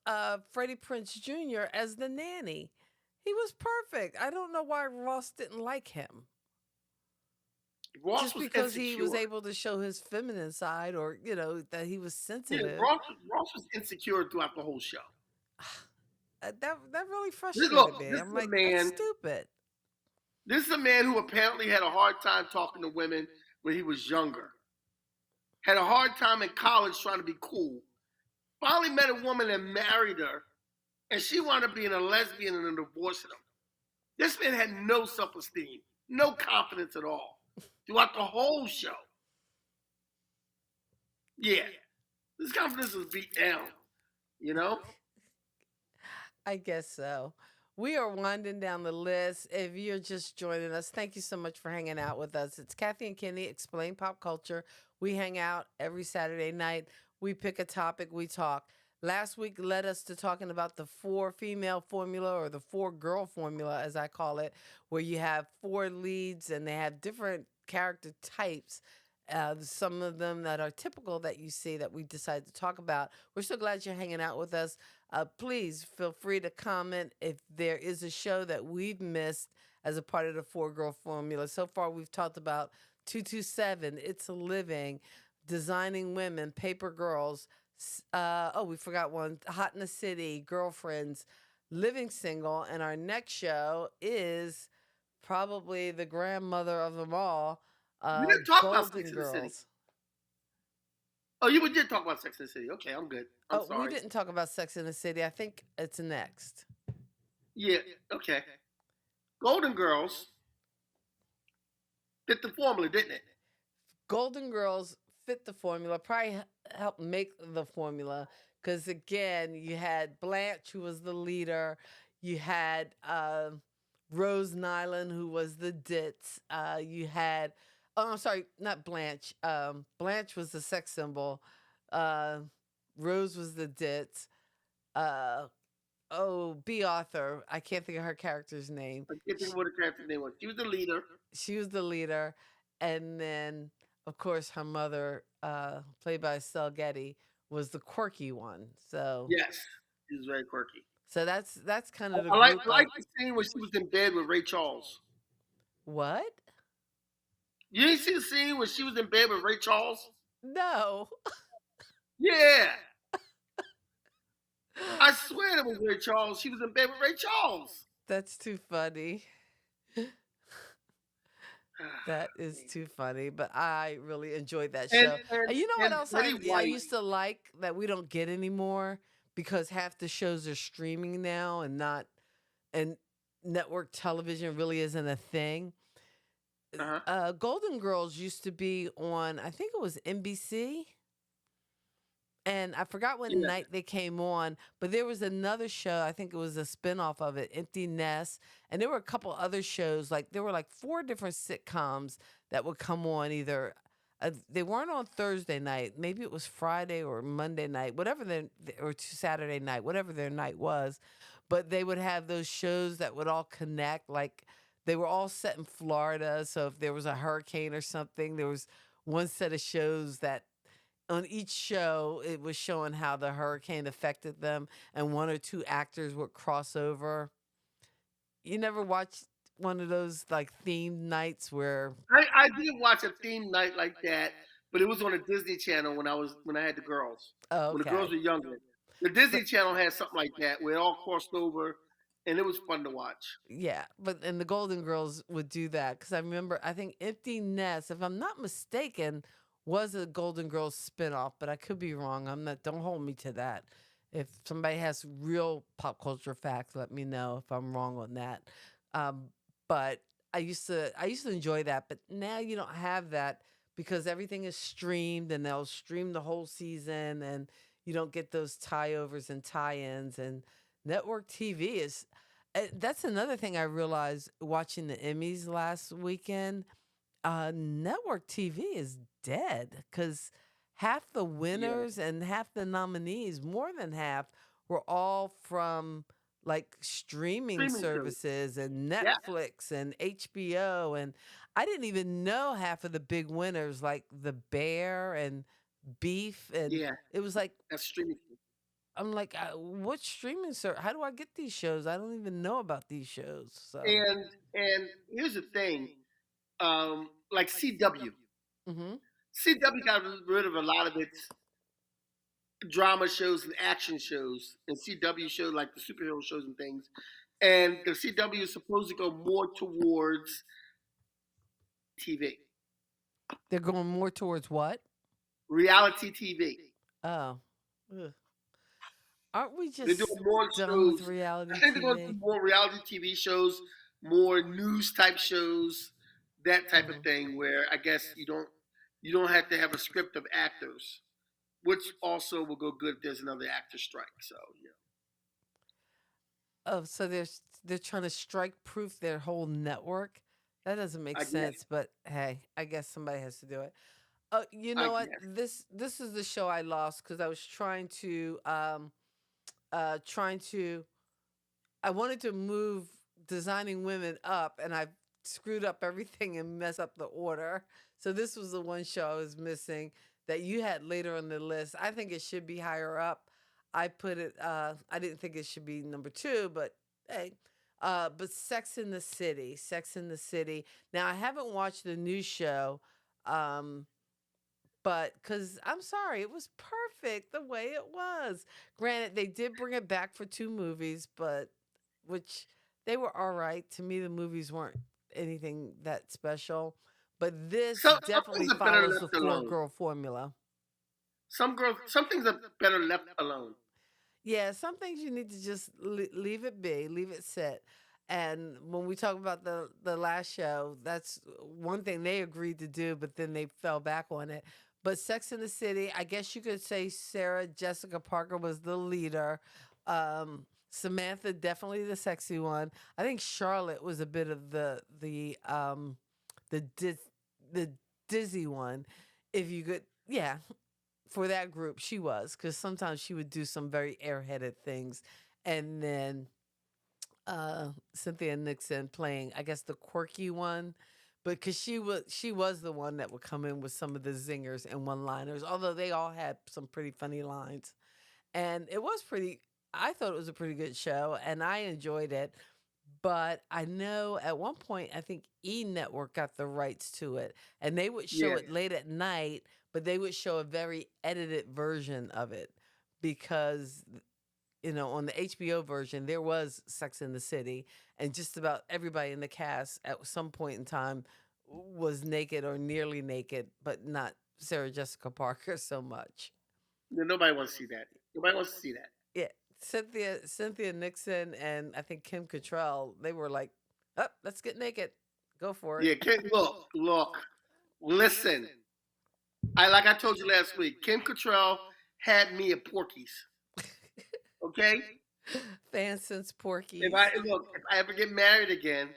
Freddie Prince Jr. as the nanny? He was perfect. I don't know why Ross didn't like him. Ross Just was because he was insecure. able to show his feminine side, or that he was Yeah, sensitive. Ross was insecure throughout the whole show. That really Look, frustrated me. this I'm is a like, that's man. stupid. This is a man who apparently had a hard time talking to women when he was younger. Had a hard time in college trying to be cool. Finally met a woman and married her, and she wound up being a lesbian and divorcing him. This man had no self-esteem, no confidence at all throughout the whole show. Yeah, his confidence was beat down, you know? I guess so. We are winding down the list. If you're just joining us, thank you so much for hanging out with us. It's Kathy and Kenny Explain Pop Culture. We hang out every Saturday night. We pick a topic, we talk. Last week led us to talking about the four female formula or the four girl formula, as I call it, where you have four leads and they have different character types. Some of them that are typical that you see that we decided to talk about. We're so glad you're hanging out with us. Please feel free to comment if there is a show that we've missed as a part of the four girl formula. So far, we've talked about 227, It's a Living, Designing Women, Paper Girls. We forgot one, Hot in the City, Girlfriends, Living Single. And our next show is probably the grandmother of them all, We didn't talk about Golden Sex in the City. Girls. Oh, you did talk about Sex in the City. Okay, I'm good. I'm We sorry. didn't talk about Sex in the City. I think it's next. Yeah, okay. Golden Girls fit the formula, didn't it? Golden Girls fit the formula, probably helped make the formula. Because again, you had Blanche, who was the leader. You had Rose Nyland, who was the ditz. You had, oh, I'm sorry, not Blanche. Blanche was the sex symbol. Rose was the ditz. Uh, B. Arthur. I can't think of her character's name. I can't think of what the character's name was. She was the leader. She was the leader. And then, of course, her mother, played by Estelle Getty, was the quirky one. So Yes, she was very quirky. so that's kind of the I like group. I like the scene where she was in bed with Ray Charles. What? You didn't see the scene where she was in bed with Ray Charles? No. Yeah. I swear it was Ray Charles. She was in bed with Ray Charles. That's too funny. That is too funny, but I really enjoyed that show. And you know what else Betty I White. used to like that we don't get anymore because half the shows are streaming now and network television really isn't a thing. Uh-huh. Golden Girls used to be on, I think it was NBC. And I forgot what Yeah. night they came on, but there was another show, I think it was a spinoff of it, Empty Nest. And there were a couple other shows, like there were like four different sitcoms that would come on either. They weren't on Thursday night. Maybe it was Friday or Monday night, or Saturday night, whatever their night was. But they would have those shows that would all connect. Like they were all set in Florida. So if there was a hurricane or something, there was one set of shows that on each show, it was showing how the hurricane affected them, and one or two actors would cross over. You never watched one of those like themed nights where? I did watch a theme night like that, but it was on a Disney Channel when I had the girls. Oh, When the girls okay. were younger. The Disney Channel had something like that where it all crossed over, and it was fun to watch. Yeah, and the Golden Girls would do that because I remember I think Empty Nest, if I'm not mistaken, was a Golden Girls spinoff, but I could be wrong. I'm not. Don't hold me to that. If somebody has real pop culture facts, let me know if I'm wrong on that. Um, but I used to enjoy that, but now you don't have that because everything is streamed and they'll stream the whole season and you don't get those tie-overs and tie-ins and network TV is that's another thing I realized watching the Emmys last weekend. Network TV is dead because half the Yeah. winners and half the nominees, more than half, were all from like streaming Streaming service. services and Yeah. Netflix and HBO. And I didn't even know half of the big winners, like The Bear and Beef. And Yeah. it was like, That's streaming. I'm like, what streaming service? How do I get these shows? I don't even know about these shows. So, And here's the thing. Like CW. hmm CW got rid of a lot of its drama shows and action shows, and CW shows like the superhero shows and things. And the CW is supposed to go more towards TV, They're going more towards what? reality TV. Oh. Ugh. Aren't we They're just doing more done with shows. reality I think they're going to TV? do more reality TV shows, more news type shows, that type of Mm. thing. Where I guess you don't have to have a script of actors, which also will go good if there's another actor strike. So yeah, Oh, so they're trying to strike proof their whole network. That doesn't make I guess. sense, but hey, I guess somebody has to do it. You I know what? guess. This is the show I lost because I was trying to I wanted to move Designing Women up, and I screwed up everything and messed up the order. So this was the one show I was missing that you had later on the list. I think it should be higher up. I put it. I didn't think it should be number two, but hey. But Sex in the City, Sex in the City. Now I haven't watched the new show, um, but because I'm sorry, it was perfect the way it was. Granted, they did bring it back for two movies, but which they were all right. To me, the movies weren't anything that special. But this So some definitely things are better follows the left four alone. girl formula. Some things are better left alone. Yeah, some things you need to just leave it be, leave it sit. And when we talk about the last show, that's one thing they agreed to do, but then they fell back on it. But Sex in the City, I guess you could say Sarah Jessica Parker was the leader. Samantha definitely the sexy one. I think Charlotte was a bit of the the dizzy one. If you could, yeah, for that group, she was because sometimes she would do some very airheaded things, and then Cynthia Nixon playing, I guess, the quirky one, but because she was the one that would come in with some of the zingers and one liners, although they all had some pretty funny lines, and it was pretty. I thought it was a pretty good show, and I enjoyed it. But I know at one point, I think E Network got the rights to it, and they would show Yeah. it late at night, but they would show a very edited version of it because, on the HBO version, there was Sex in the City, and just about everybody in the cast at some point in time was naked or nearly naked, but not Sarah Jessica Parker so much. Nobody wants to see that. Nobody wants to see that. Yeah, Cynthia Nixon and I think Kim Cattrall, they were like, "Up, let's get naked, go for it." Yeah, look, listen. Like I told you last week, Kim Cattrall had me at Porky's. Okay, Fans since if Porky's. I ever get married again,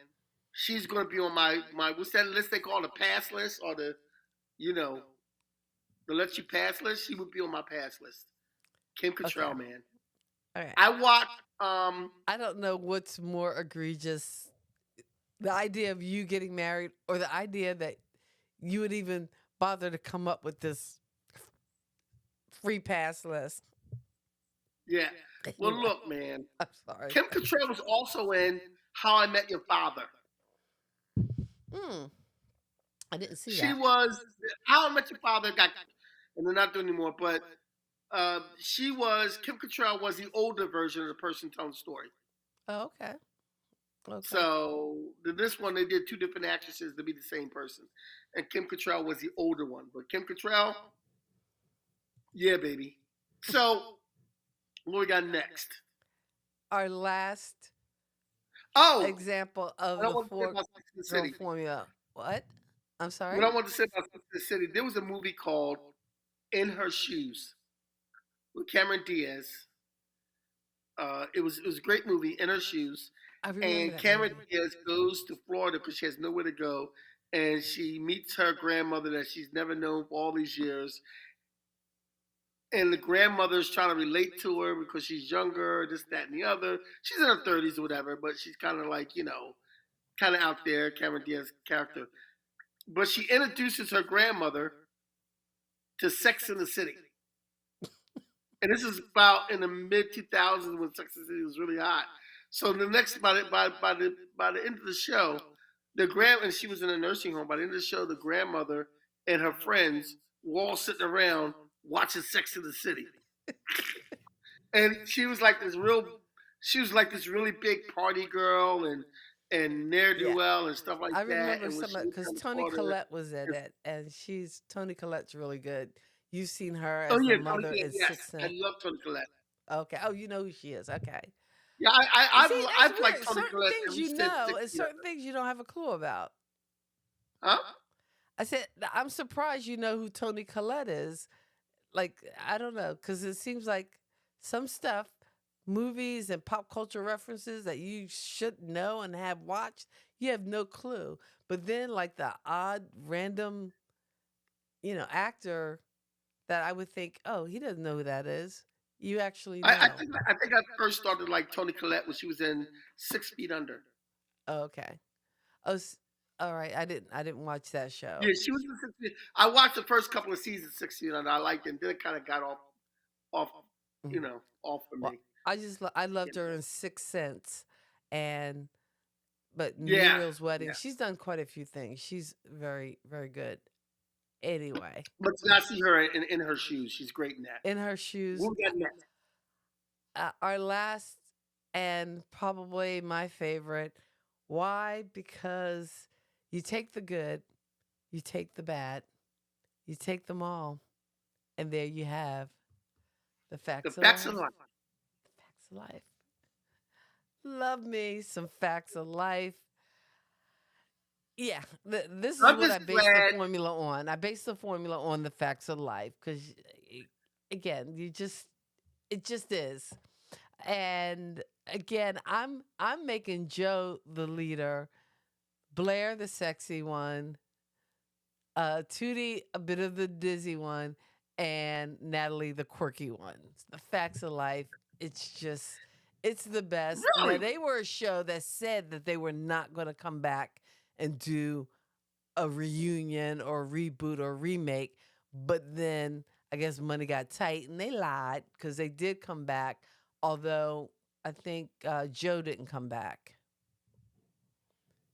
she's going to be on my what's that list they call the pass list or you know the let you pass list. She would be on my pass list. Kim Okay, Cattrall, man. all right. I watched. I don't know what's more egregious, the idea of you getting married or the idea that you would even bother to come up with this free pass list. Yeah. Well, Anyway, look, man. I'm sorry. Kim Cattrall was also in How I Met Your Father. Hmm, I didn't see She that. was How I Met Your Father got, and they're not doing anymore. But Kim Cattrall was the older version of the person telling the story. Oh, okay. Okay. So this one they did two different actresses to be the same person, and Kim Cattrall was the older one. But Kim Cattrall, yeah, baby. So what we got next? Our last Oh, example what of I the want to say four about Sex and the girl City. formula. What? I'm What I sorry? want to say about Sex and the City. There was a movie called In Her Shoes with Cameron Diaz. It was a great movie, In Her Shoes. I remember And that Cameron movie. Diaz goes to Florida because she has nowhere to go, and she meets her grandmother that she's never known for all these years. And the grandmother's trying to relate to her because she's younger, this, that, and the other. She's in her 30s or whatever, but she's kind of like, kind of out there, Cameron Diaz's character. But she introduces her grandmother to Sex in the City. And this is about in the mid 2000s when Sex and the City was really hot. So the next by the end of the show, and she was in a nursing home. By the end of the show, the grandmother and her friends were all sitting around watching Sex in the City. And she was like this really big party girl and ne'er do Yeah. well and stuff like I that. remember And when some she was because trying to Toni call her, Collette was in it, and Toni Collette's really good. You've seen her oh as the yeah, Toni mother Collette, in yes, Sixth I Sense. love Toni Collette. Okay. Oh, you know who she is. Okay. Yeah, See, that's I've liked weird. Toni Certain Collette things ever you since know, Six and Feet certain Under. things you don't have a clue about. Huh? I said, I'm surprised you know who Toni Collette is. Like, I don't know, because it seems like some stuff, movies and pop culture references that you should know and have watched, you have no clue. But then, like the odd, random, actor that I would think, oh, he doesn't know who that is. You actually know. I think I first started like Toni Collette when she was in 6 Feet Under. Oh, okay. Oh, all right. I didn't watch that show. Yeah, she was in 6 Feet. I watched the first couple of seasons of 6 Feet Under. I liked it. And then it kind of got off, Mhm. off for Well, me. I You loved her know. in Sixth Sense, and but Yeah, Muriel's Wedding. yeah. She's done quite a few things. She's very very good. Anyway, But to not see her in her shoes, she's great in that. in her shoes. When we got next. Our last and probably my favorite. Why? Because you take the good, you take the bad, you take them all, and there you have the The facts of facts of life. life. The facts of life. Love me some facts of life. Yeah, this is I'm what I just base the glad. formula on. I base the formula on the facts of life because, again, it just is. And again, I'm making Joe the leader, Blair the sexy one, Tootie a bit of the dizzy one, and Natalie the quirky one. The facts of life. It's the best. Now Really? they were a show that said that they were not going to come back and do a reunion or reboot or remake, but then I guess money got tight and they lied because they did come back. Although I think Joe didn't come back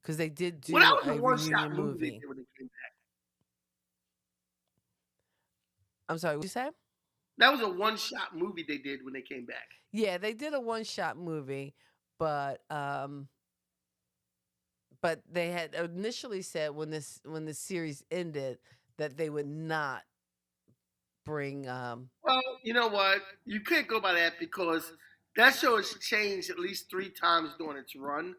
because they did Well, that do was a a one shot reunion movie they movie. did when they came back. I'm sorry, what you say? That was a one shot movie they did when they came back. Yeah, they did a one shot movie, but they had initially said when the series ended that they would not bring Well, you know what? You can't go by that because that show has changed at least 3 times during its run.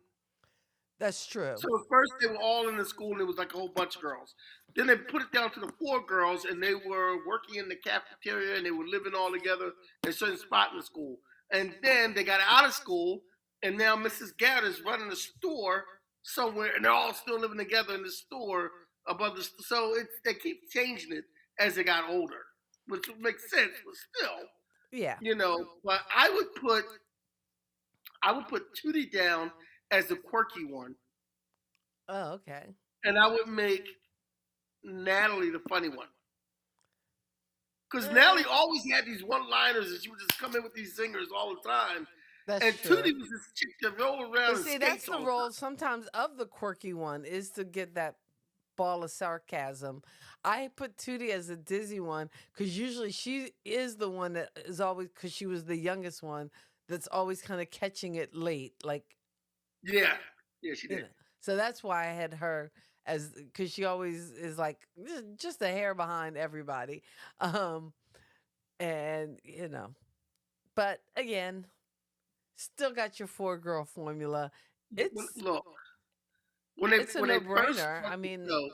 that's true. So at first they were all in the school and it was like a whole bunch of girls. Then they put it down to the 4 girls and they were working in the cafeteria and they were living all together in a certain spot in the school. And then they got out of school and now Mrs. Garrett is running a store somewhere and they're all still living together in the store above the so they keep changing it as they got older, which would make sense, but still, Yeah. but I would put Tootie down as the quirky one, Oh, okay. and I would make Natalie the funny one. Because Uh, Natalie always had these one-liners, and she would just come in with these singers all the time. that's And true. Tootie was this chick that rolled around But and see, that's skates the all the role time. sometimes of the quirky one is to get that ball of sarcasm. I put Tootie as the dizzy one because usually she is the one that is always because she was the youngest one that's always kind of catching it late, like Yeah, she you did. know. So that's why I had her as because she always is like just a hair behind everybody, um, and But again, still got your 4 girl formula. It's Look, it's a when they no first brainer. I started the mean, show,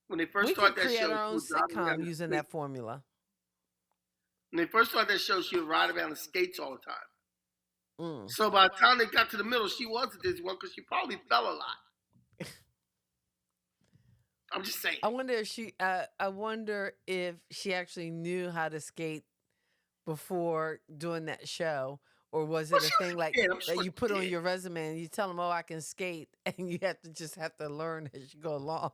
when they first we could started that create show, our she own was driving around sitcom the using skates. that formula. When they first started that show, she would ride around the skates all the time. Mm. So by the time they got to the middle, she was a dizzy one because she probably fell a lot. I'm just saying. I wonder if she actually knew how to skate before doing that show, or was Well, it a she was thing a like kid. I'm that sure you she put on did. your resume and you tell them, "Oh, I can skate," and you have to learn as you go along.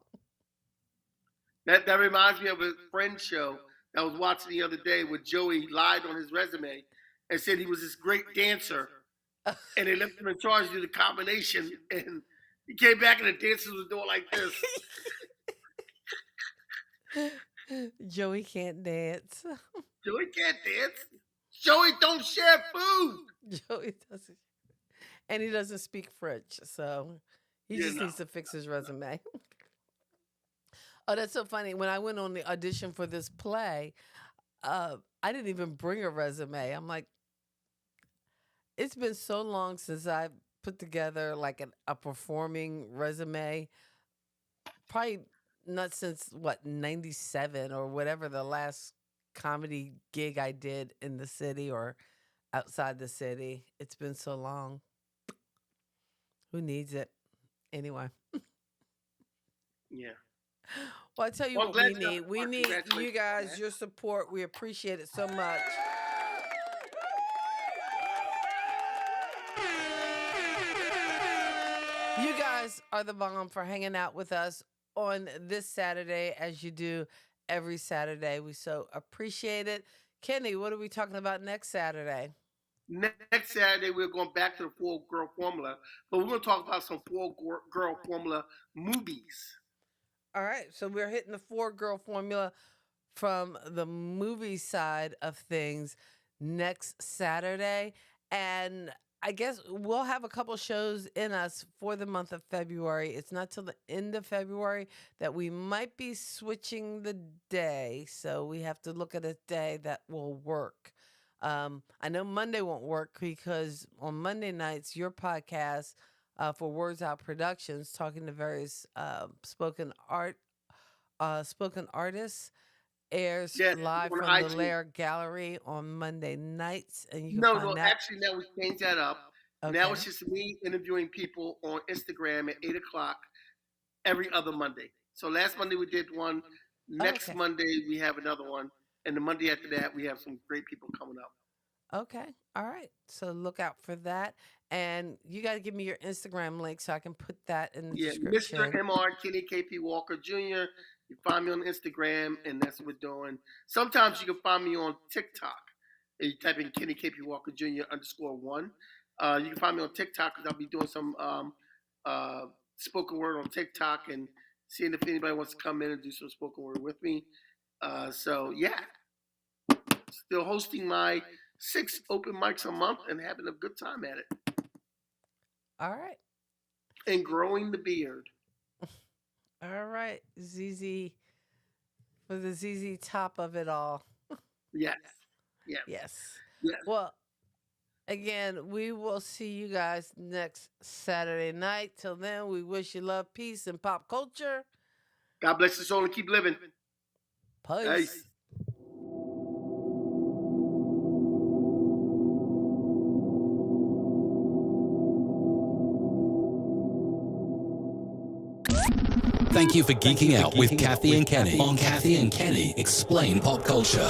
That reminds me of a friend show that I was watching the other day where Joey lied on his resume and said he was this great dancer, and they left him in charge to do the combination, and he came back and the dancers was doing like this. Joey can't dance. Joey can't dance. Joey don't share food. Joey doesn't, and he doesn't speak French, so he just needs to fix his resume. Oh, that's so funny. When I went on the audition for this play, I didn't even bring a resume. I'm like, it's been so long since I've put together like a performing resume. Probably not since what, 97 or whatever the last comedy gig I did in the city or outside the city. It's been so long. Who needs it? Anyway. Yeah. Well, I tell you what we need. We need you guys, your support. We appreciate it so much. You guys are the bomb for hanging out with us on this Saturday as you do every Saturday. We so appreciate it. Kenny, what are we talking about next Saturday? Next Saturday, we're going back to the 4-girl formula, but we're going to talk about some 4-girl formula movies. All right, so we're hitting the 4-girl formula from the movie side of things next Saturday. And I guess we'll have a couple shows in us for the month of February. It's not till the end of February that we might be switching the day. So we have to look at a day that will work. I know Monday won't work because on Monday nights, your podcast for Words Out Productions, talking to various spoken artists, airs live from the Lair Gallery on Monday nights, and you can find that. Actually, now we changed that up. Okay. Now it's just me interviewing people on Instagram at 8:00 every other Monday. So last Monday we did one. Next Monday we have another one, and the Monday after that we have some great people coming up. Okay, all right. So look out for that, and you got to give me your Instagram link so I can put that in the description. Mr. MR Kenny KP Walker Jr. You find me on Instagram, and that's what we're doing. Sometimes you can find me on TikTok. You type in Kenny KP Walker Jr. _1. You can find me on TikTok because I'll be doing some spoken word on TikTok and seeing if anybody wants to come in and do some spoken word with me. So, yeah. Still hosting my 6 open mics a month and having a good time at it. All right. And growing the beard. All right, ZZ, for the ZZ top of it all. Yes. Well, again, we will see you guys next Saturday night. Till then, we wish you love, peace, and pop culture. God bless your soul and keep living. Peace. Thank you for geeking out with Kathy and Kenny on Kathy and Kenny Explain Pop Culture.